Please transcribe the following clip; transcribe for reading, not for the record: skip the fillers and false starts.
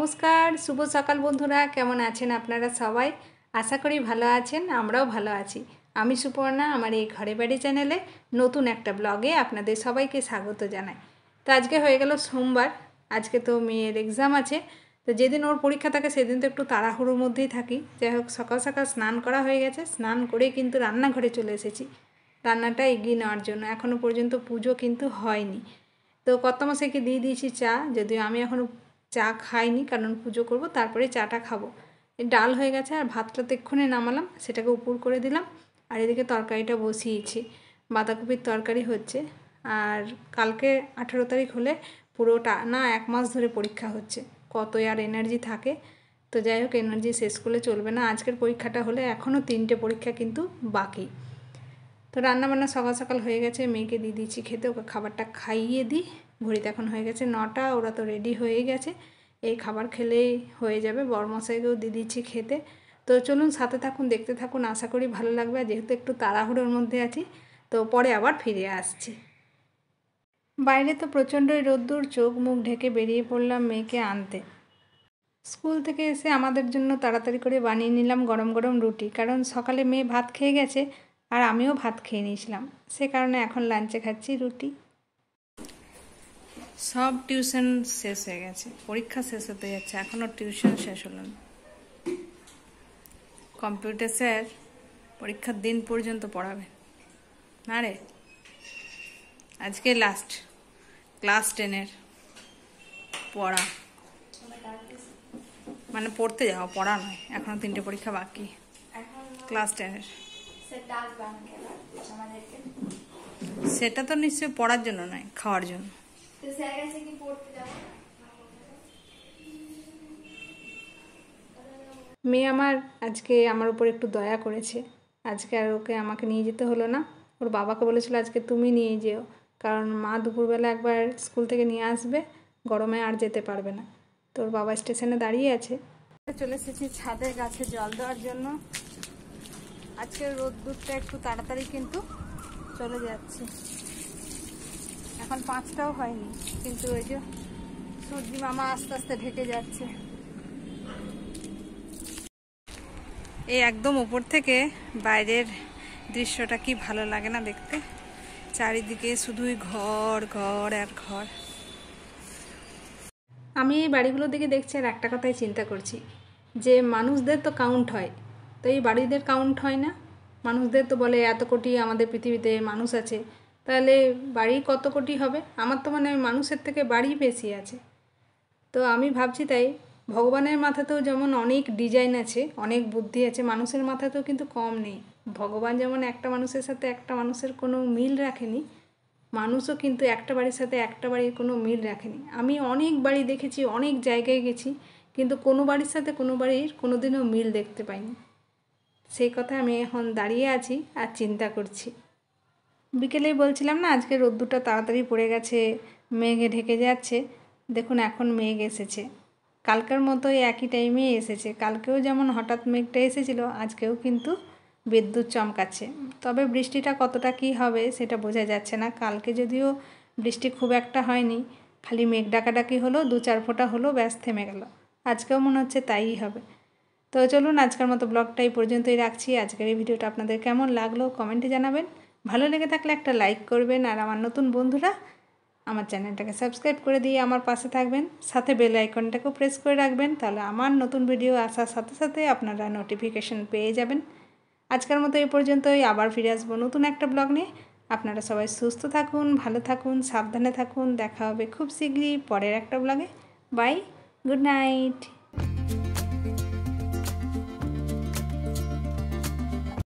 নমস্কার, শুভ সকাল বন্ধুরা। কেমন আছেন আপনারা সবাই? আশা করি ভালো আছেন, আমরাও ভালো আছি। আমি সুপর্ণা, আমার এই ঘরে বাড়ি চ্যানেলে নতুন একটা ব্লগে আপনাদের সবাইকে স্বাগত জানাই। তো আজকে হয়ে গেল সোমবার, আজকে তো মেয়ের এক্সাম আছে। তো যেদিন ওর পরীক্ষা থাকে সেদিন তো একটু তাড়াহুড়োর মধ্যেই থাকি। যাই হোক, সকাল সকাল স্নান করা হয়ে গেছে, স্নান করে কিন্তু রান্নাঘরে চলে এসেছি রান্নাটা এগিয়ে নেওয়ার জন্য। এখনও পর্যন্ত পুজো কিন্তু হয়নি। তো কর্তামশাইকে দিয়ে দিয়েছি চা, যদিও আমি এখনও চা খাইনি, কারণ পুজো করব তারপরে চাটা খাবো। ডাল হয়ে গেছে আর ভাতটা তো এক্ষুনি নামালাম, সেটাকে উপর করে দিলাম। আর এদিকে তরকারিটা বসিয়েছি, বাঁধাকপির তরকারি হচ্ছে। আর কালকে 18 তারিখ হলে পুরোটা না 1 মাস ধরে পরীক্ষা হচ্ছে, কত আর এনার্জি থাকে। তো যাই হোক, এনার্জি শেষ করলে চলবে না। আজকের পরীক্ষাটা হলে এখনও 3টে পরীক্ষা কিন্তু বাকি। তো রান্নাবান্না সকাল সকাল হয়ে গেছে, মেয়েকে দিয়ে দিচ্ছি খেতে, ওকে খাবারটা খাইয়ে দিই। ঘড়িতে এখন হয়ে গেছে 9টা, ওরা তো রেডি হয়ে গেছে, এই খাবার খেলেই হয়ে যাবে। বড়মশাইকেও দিয়ে দিচ্ছি খেতে। তো চলুন সাথে থাকুন, দেখতে থাকুন, আশা করি ভালো লাগবে। যেহেতু একটু তাড়াহুড়োর মধ্যে আছি, তো পরে আবার ফিরে আসছি। বাইরে তো প্রচণ্ডই রোদ্দুর, চোখ মুখ ঢেকে বেরিয়ে পড়লাম মেয়েকে আনতে। স্কুল থেকে এসে আমাদের জন্য তাড়াতাড়ি করে বানিয়ে নিলাম গরম গরম রুটি, কারণ সকালে মেয়ে ভাত খেয়ে গেছে আর আমিও ভাত খেয়ে নিয়েছিলাম, সে কারণে এখন লাঞ্চে খাচ্ছি রুটি। সব টিউশন শেষ হয়ে গেছে, পরীক্ষা শেষ হতে যাচ্ছে, এখনও টিউশন শেষ হলো না। কম্পিউটার স্যার পরীক্ষার দিন পর্যন্ত পড়াবে না রে। আজকে লাস্ট ক্লাস 10-এর পড়া, মানে পড়তে যাও, পড়া নয়। এখনও 3টে পরীক্ষা বাকি ক্লাস 10-এর। সেটা তো নিশ্চয়ই পড়ার জন্য নয়, খাওয়ার জন্য। মেয়ে আমার আজকে আমার উপর একটু দয়া করেছে, আজকে আর ওকে আমাকে নিয়ে যেতে হলো না। ওর বাবাকে বলেছিল আজকে তুমি নিয়ে যেও, কারণ মা দুপুরবেলা একবার স্কুল থেকে নিয়ে আসবে, গরমে আর যেতে পারবে না। তো ওর বাবা স্টেশনে দাঁড়িয়ে আছে। চলে এসেছি ছাদে গাছে জল দেওয়ার জন্য। আজকে রোদ্দুরটা একটু তাড়াতাড়ি কিন্তু চলে যাচ্ছে, এখন 5টাও হয়নি, কিন্তু ওই যে সূর্যি মামা আস্তে আস্তে ঢেকে যাচ্ছে। এই একদম উপর থেকে বাইরের দৃশ্যটা কি ভালো লাগে না দেখতে, চারিদিকে শুধুই ঘর ঘর আর ঘর। আমি এই বাড়িগুলো দিকে দেখছি আর একটা কথাই চিন্তা করছি, যে মানুষদের তো কাউন্ট হয়, তো এই বাড়িদের কাউন্ট হয় না। মানুষদের তো বলে এত কোটি আমাদের পৃথিবীতে মানুষ আছে, তাহলে বাড়ি কত কোটি হবে? আমার তো মানে মানুষের থেকে বাড়ি বেশি আছে। তো আমি ভাবছি তাই ভগবানের মাথাতেও যেমন অনেক ডিজাইন আছে, অনেক বুদ্ধি আছে, মানুষের মাথাতেও কিন্তু কম নেই। ভগবান যেমন একটা মানুষের সাথে একটা মানুষের কোনো মিল রাখেনি, মানুষও কিন্তু একটা বাড়ির সাথে একটা বাড়ির কোনো মিল রাখেনি। আমি অনেক বাড়ি দেখেছি, অনেক জায়গায় গেছি, কিন্তু কোনো বাড়ির সাথে কোনো বাড়ির কোনো দিনও মিল দেখতে পাইনি। সেই কথা আমি এখন দাঁড়িয়ে আছি আর চিন্তা করছি। বিকেলেই বলছিলাম না আজকে রোদ্দুরটা তাড়াতাড়ি পড়ে গেছে, মেঘে ঢেকে যাচ্ছে। দেখুন এখন মেঘ এসেছে, কালকের মতোই একই টাইমেই এসেছে। কালকেও যেমন হঠাৎ মেঘটা এসেছিল, আজকেও কিন্তু বিদ্যুৎ চমকাচ্ছে। তবে বৃষ্টিটা কতটা কী হবে সেটা বোঝা যাচ্ছে না। কালকে যদিও বৃষ্টি খুব একটা হয়নি, খালি মেঘ ডাকাডাকি হলো, 2-4 ফোঁটা হলো, ব্যাস থেমে গেল। আজকেও মনে হচ্ছে তাইই হবে। তো চলুন আজকের মতো ব্লগটা এই পর্যন্তই রাখছি। আজকের এই ভিডিওটা আপনাদের কেমন লাগলো কমেন্টে জানাবেন, ভালো লেগে থাকলে একটা লাইক করবেন। আর আমার নতুন বন্ধুরা আমার চ্যানেলটাকে সাবস্ক্রাইব করে দিয়ে আমার পাশে থাকবেন, সাথে বেল আইকনটাকেও প্রেস করে রাখবেন, তাহলে আমার নতুন ভিডিও আসার সাথে সাথে আপনারা নোটিফিকেশন পেয়ে যাবেন। আজকের মতো এই পর্যন্তই, আবার ফিরে আসবো নতুন একটা ব্লগ নিয়ে। আপনারা সবাই সুস্থ থাকুন, ভালো থাকুন, সাবধানে থাকুন। দেখা হবে খুব শীঘ্রই পরের একটা ব্লগে। Bye, good night.